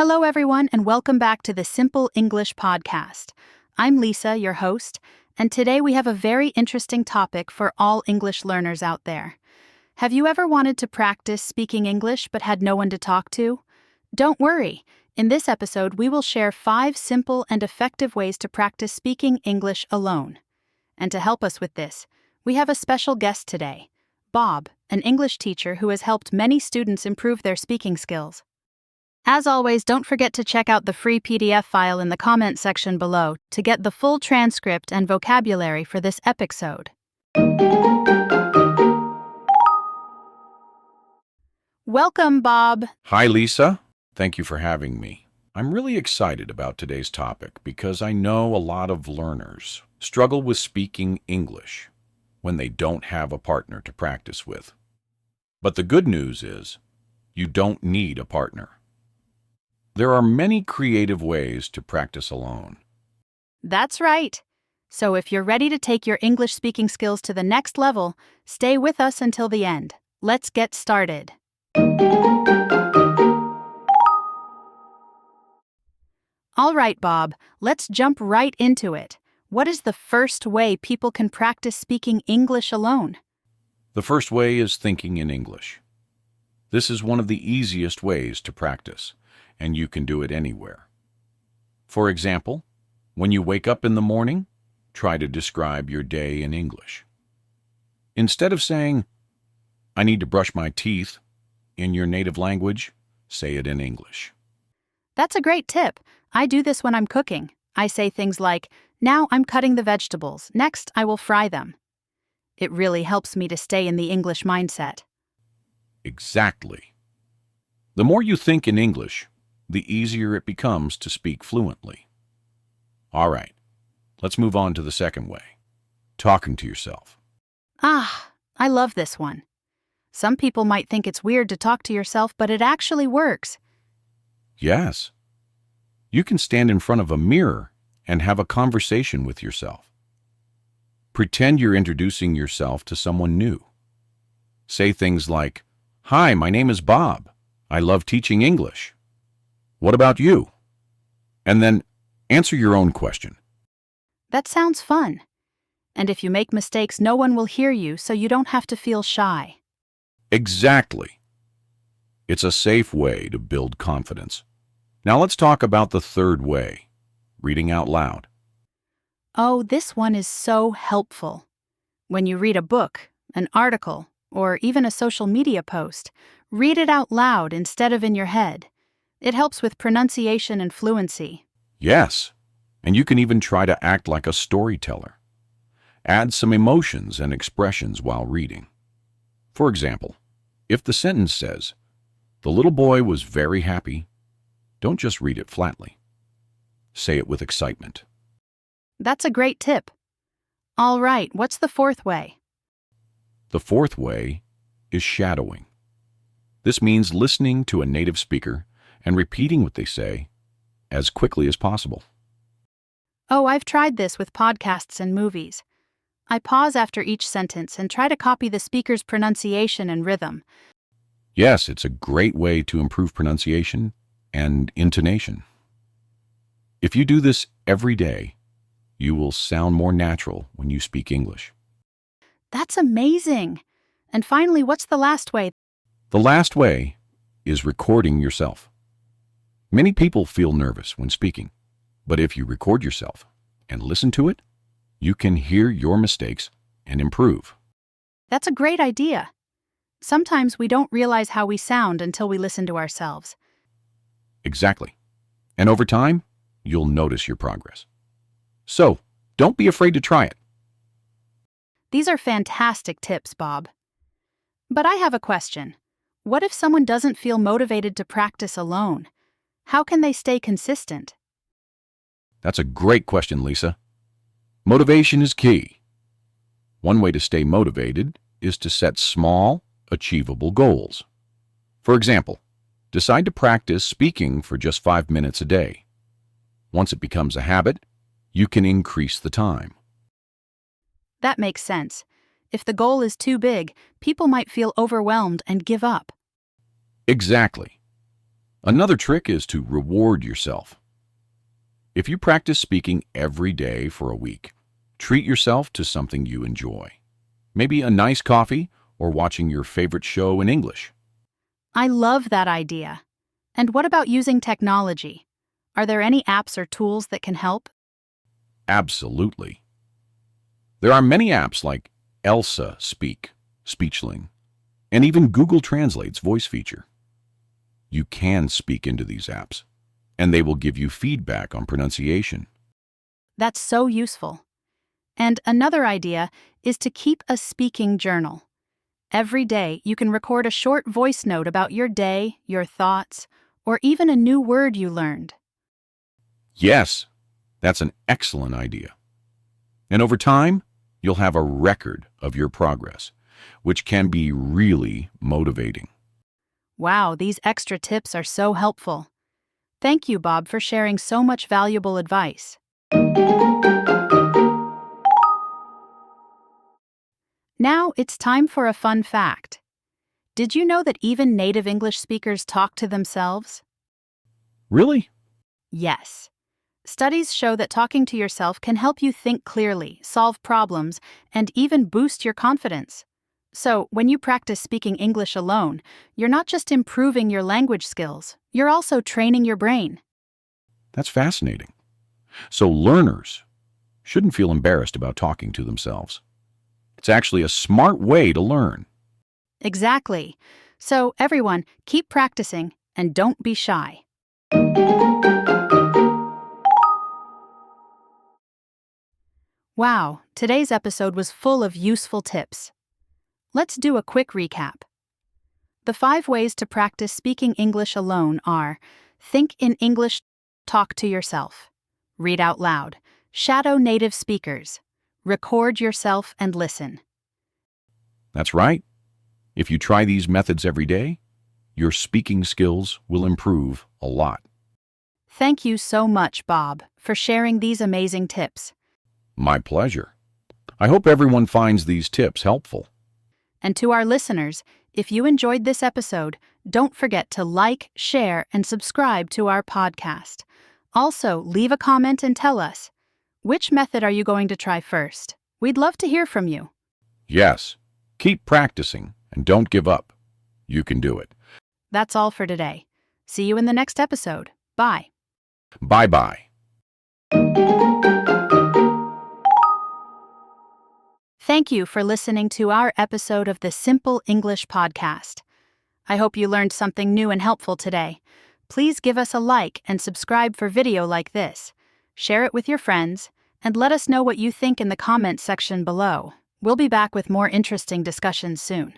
Hello, everyone, and welcome back to the Simple English Podcast. I'm Lisa, your host, and today we have a very interesting topic for all English learners out there. Have you ever wanted to practice speaking English but had no one to talk to? Don't worry. In this episode, we will share 5 simple and effective ways to practice speaking English alone. And to help us with this, we have a special guest today, Bob, an English teacher who has helped many students improve their speaking skills. As always, don't forget to check out the free PDF file in the comment section below to get the full transcript and vocabulary for this episode. Welcome, Bob. Hi, Lisa. Thank you for having me. I'm really excited about today's topic because I know a lot of learners struggle with speaking English when they don't have a partner to practice with. But the good news is, you don't need a partner. There are many creative ways to practice alone. That's right. So if you're ready to take your English speaking skills to the next level, stay with us until the end. Let's get started. All right, Bob, let's jump right into it. What is the first way people can practice speaking English alone? The first way is thinking in English. This is one of the easiest ways to practice, and you can do it anywhere. For example, when you wake up in the morning, try to describe your day in English. Instead of saying, "I need to brush my teeth," in your native language, say it in English. That's a great tip. I do this when I'm cooking. I say things like, "Now I'm cutting the vegetables. Next, I will fry them." It really helps me to stay in the English mindset. Exactly. The more you think in English, the easier it becomes to speak fluently. All right, let's move on to the second way, talking to yourself. I love this one. Some people might think it's weird to talk to yourself, but it actually works. Yes. You can stand in front of a mirror and have a conversation with yourself. Pretend you're introducing yourself to someone new. Say things like, "Hi, my name is Bob. I love teaching English. What about you?" And then answer your own question. That sounds fun. And if you make mistakes, no one will hear you, so you don't have to feel shy. Exactly. It's a safe way to build confidence. Now let's talk about the third way, reading out loud. Oh, this one is so helpful. When you read a book, an article, or even a social media post, read it out loud instead of in your head. It helps with pronunciation and fluency. Yes, and you can even try to act like a storyteller. Add some emotions and expressions while reading. For example, if the sentence says, "The little boy was very happy," don't just read it flatly. Say it with excitement. That's a great tip. All right, what's the fourth way? The fourth way is shadowing. This means listening to a native speaker and repeating what they say as quickly as possible. Oh, I've tried this with podcasts and movies. I pause after each sentence and try to copy the speaker's pronunciation and rhythm. Yes, it's a great way to improve pronunciation and intonation. If you do this every day, you will sound more natural when you speak English. That's amazing. And finally, what's the last way? The last way is recording yourself. Many people feel nervous when speaking, but if you record yourself and listen to it, you can hear your mistakes and improve. That's a great idea. Sometimes we don't realize how we sound until we listen to ourselves. Exactly. And over time, you'll notice your progress. So, don't be afraid to try it. These are fantastic tips, Bob. But I have a question. What if someone doesn't feel motivated to practice alone? How can they stay consistent? That's a great question, Lisa. Motivation is key. One way to stay motivated is to set small, achievable goals. For example, decide to practice speaking for just 5 minutes a day. Once it becomes a habit, you can increase the time. That makes sense. If the goal is too big, people might feel overwhelmed and give up. Exactly. Another trick is to reward yourself. If you practice speaking every day for a week, treat yourself to something you enjoy. Maybe a nice coffee or watching your favorite show in English. I love that idea. And what about using technology? Are there any apps or tools that can help? Absolutely. There are many apps like Elsa Speak, Speechling, and even Google Translate's voice feature. You can speak into these apps, and they will give you feedback on pronunciation. That's so useful. And another idea is to keep a speaking journal. Every day, you can record a short voice note about your day, your thoughts, or even a new word you learned. Yes, that's an excellent idea. And over time, you'll have a record of your progress, which can be really motivating. Wow, these extra tips are so helpful. Thank you, Bob, for sharing so much valuable advice. Now it's time for a fun fact. Did you know that even native English speakers talk to themselves? Really? Yes. Studies show that talking to yourself can help you think clearly, solve problems, and even boost your confidence. So, when you practice speaking English alone, you're not just improving your language skills, you're also training your brain. That's fascinating. So learners shouldn't feel embarrassed about talking to themselves. It's actually a smart way to learn. Exactly. So, everyone, keep practicing and don't be shy. Wow, today's episode was full of useful tips. Let's do a quick recap. The 5 ways to practice speaking English alone are: think in English, talk to yourself, read out loud, shadow native speakers, record yourself and listen. That's right. If you try these methods every day, your speaking skills will improve a lot. Thank you so much, Bob, for sharing these amazing tips. My pleasure. I hope everyone finds these tips helpful. And to our listeners, if you enjoyed this episode, don't forget to like, share, and subscribe to our podcast. Also, leave a comment and tell us, which method are you going to try first? We'd love to hear from you. Yes, keep practicing and don't give up. You can do it. That's all for today. See you in the next episode. Bye. Bye-bye. Thank you for listening to our episode of the Simple English Podcast. I hope you learned something new and helpful today. Please give us a like and subscribe for video like this. Share it with your friends, and let us know what you think in the comments section below. We'll be back with more interesting discussions soon.